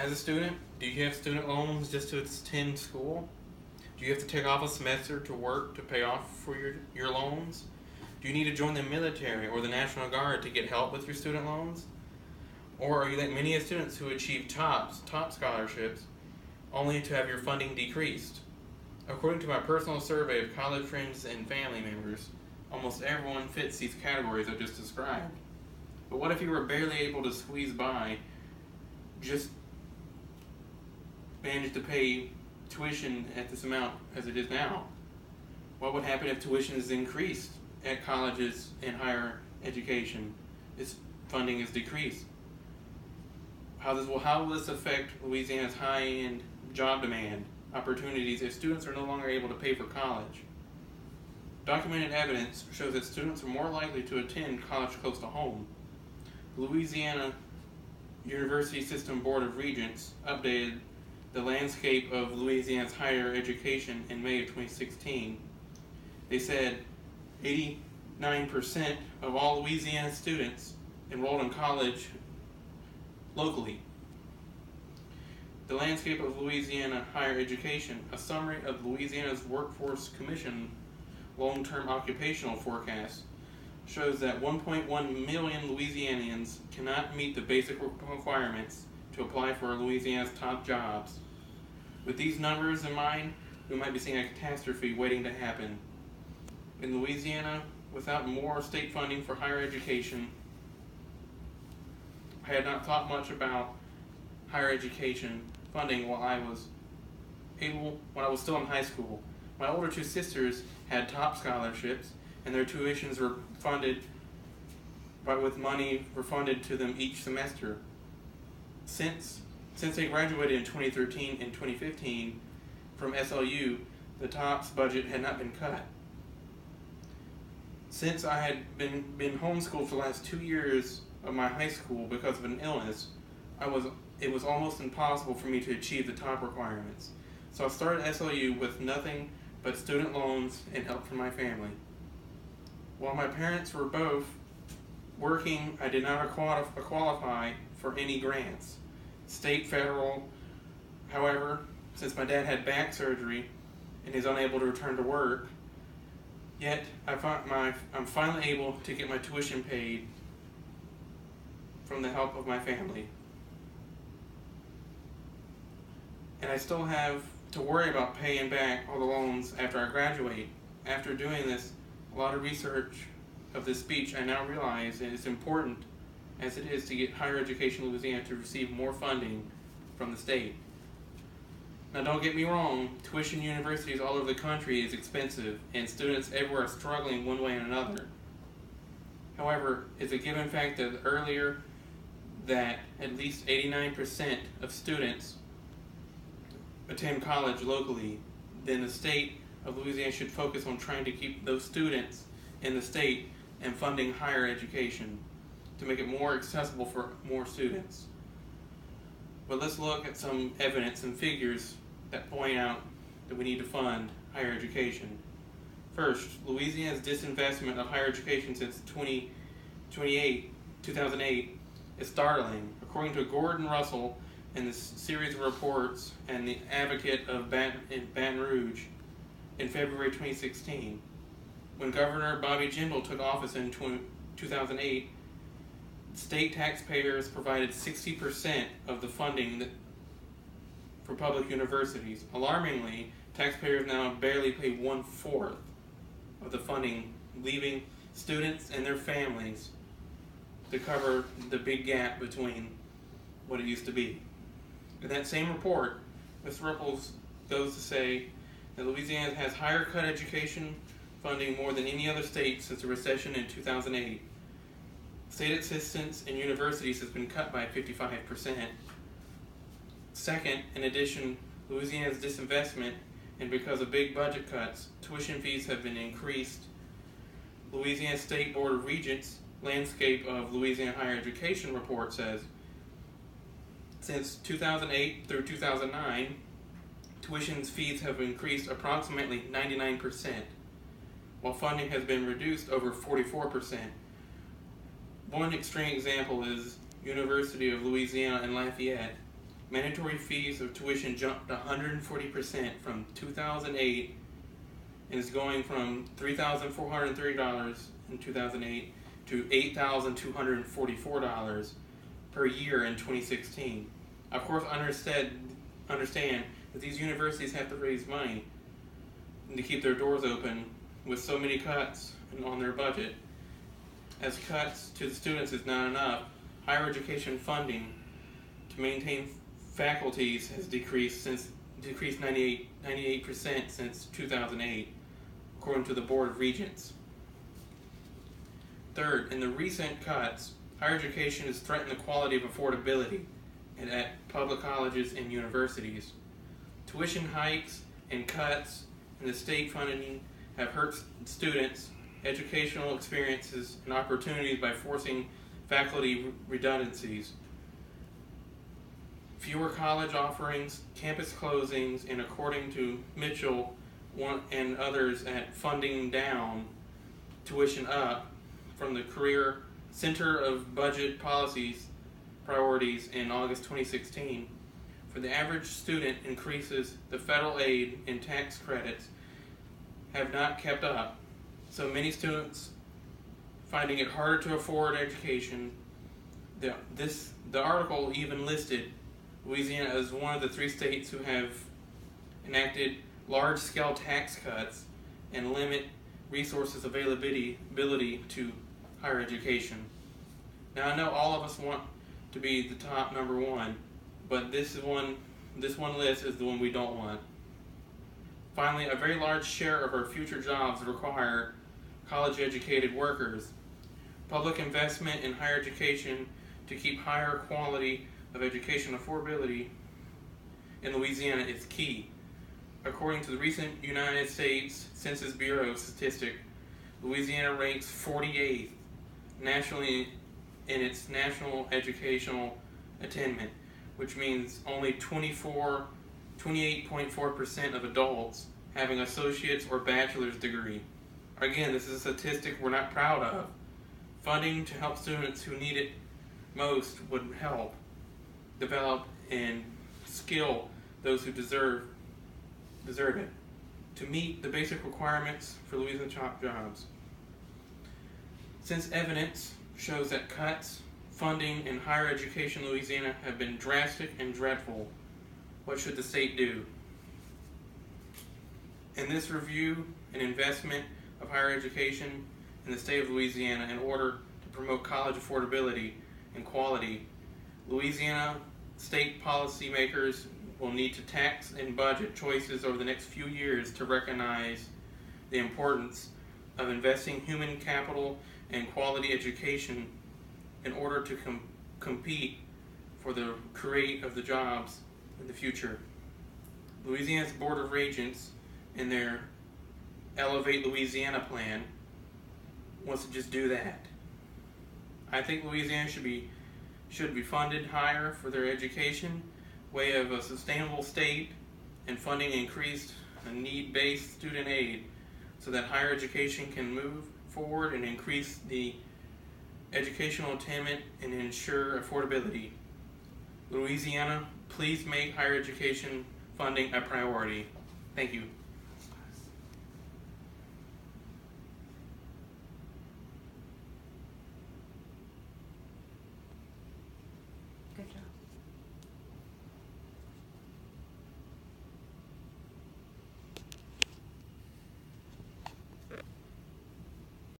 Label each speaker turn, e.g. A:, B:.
A: As a student, do you have student loans just to attend school? Do you have to take off a semester to work to pay off for your loans? Do you need to join the military or the National Guard to get help with your student loans? Or are you like many students who achieve top scholarships only to have your funding decreased? According to my personal survey of college friends and family members, almost everyone fits these categories I just described. But what if you were barely able to squeeze by, just managed to pay tuition at this amount as it is now? What would happen if tuition is increased at colleges and higher education? Its funding is decreased. How will this affect Louisiana's high-end job demand opportunities if students are no longer able to pay for college? Documented evidence shows that students are more likely to attend college close to home. The Louisiana University System Board of Regents updated the landscape of Louisiana's higher education in May of 2016. They said 89% of all Louisiana students enrolled in college locally. The landscape of Louisiana higher education, a summary of Louisiana's Workforce Commission long-term occupational forecast, shows that 1.1 million Louisianians cannot meet the basic requirements to apply for Louisiana's top jobs. With these numbers in mind, we might be seeing a catastrophe waiting to happen. In Louisiana, without more state funding for higher education, I had not thought much about higher education funding when I was still in high school. My older two sisters had top scholarships, and their tuitions were funded with money refunded to them each semester. Since they graduated in 2013 and 2015 from SLU, the TOPS budget had not been cut. Since I had been homeschooled for the last 2 years of my high school because of an illness, it was almost impossible for me to achieve the top requirements. So I started SLU with nothing but student loans and help from my family. While my parents were both working, I did not qualify for any grants, state, federal. However, since my dad had back surgery and is unable to return to work, yet I'm finally able to get my tuition paid from the help of my family. And I still have to worry about paying back all the loans after I graduate. After doing a lot of research of this speech, I now realize that it's important as it is to get higher education in Louisiana to receive more funding from the state. Now, don't get me wrong, tuition in universities all over the country is expensive, and students everywhere are struggling one way or another. However, it's a given fact that at least 89% of students attend college locally. Then the state of Louisiana should focus on trying to keep those students in the state and funding higher education to make it more accessible for more students. But let's look at some evidence and figures that point out that we need to fund higher education. First, Louisiana's disinvestment of higher education since 2008 is startling. According to Gordon Russell in this series of reports and the Advocate of Baton Rouge in February 2016, when Governor Bobby Jindal took office in 2008, state taxpayers provided 60% of the funding for public universities. Alarmingly, taxpayers now barely pay 1/4 of the funding, leaving students and their families to cover the big gap between what it used to be. In that same report, Ms. Ripples goes to say that Louisiana has higher cut education funding more than any other state since the recession in 2008. State assistance in universities has been cut by 55%. Second, in addition, Louisiana's disinvestment, and because of big budget cuts, tuition fees have been increased. Louisiana State Board of Regents Landscape of Louisiana Higher Education report says, since 2008 through 2009, tuition fees have increased approximately 99%, while funding has been reduced over 44%. One extreme example is University of Louisiana in Lafayette, mandatory fees of tuition jumped 140% from 2008 and is going from $3,430 in 2008 to $8,244 per year in 2016. Of course, understand that these universities have to raise money to keep their doors open with so many cuts on their budget. As cuts to the students is not enough, higher education funding to maintain faculties has decreased 98% since 2008, according to the Board of Regents. Third, in the recent cuts, higher education has threatened the quality of affordability at public colleges and universities. Tuition hikes and cuts in the state funding have hurt students' educational experiences and opportunities by forcing faculty redundancies. Fewer college offerings, campus closings, and according to Mitchell and others at Funding Down, Tuition Up, from the Career Center of Budget Policies Priorities in August 2016. For the average student, increases the federal aid and tax credits have not kept up, so many students finding it harder to afford education. The article even listed Louisiana as one of the 3 states who have enacted large-scale tax cuts and limit resources availability to higher education. Now, I know all of us want to be the top number one, but this one list is the one we don't want. Finally, a very large share of our future jobs require college-educated workers. Public investment in higher education to keep higher quality of education affordability in Louisiana is key. According to the recent United States Census Bureau statistic, Louisiana ranks 48th nationally in its national educational attainment, which means only 28.4% of adults having associate's or bachelor's degree. Again, this is a statistic we're not proud of. Funding to help students who need it most would help develop and skill those who deserve it to meet the basic requirements for Louisiana top jobs. Since evidence shows that cuts, funding, in higher education in Louisiana have been drastic and dreadful, what should the state do? In this review, an investment of higher education in the state of Louisiana in order to promote college affordability and quality, Louisiana state policymakers will need to tax and budget choices over the next few years to recognize the importance of investing human capital and quality education in order to compete for the create of the jobs in the future. Louisiana's Board of Regents, in their Elevate Louisiana plan, wants to just do that. I think Louisiana should be funded higher for their education, way of a sustainable state, and funding increased and need-based student aid so that higher education can move forward and increase the educational attainment and ensure affordability. Louisiana, please make higher education funding a priority. Thank you.
B: Good job.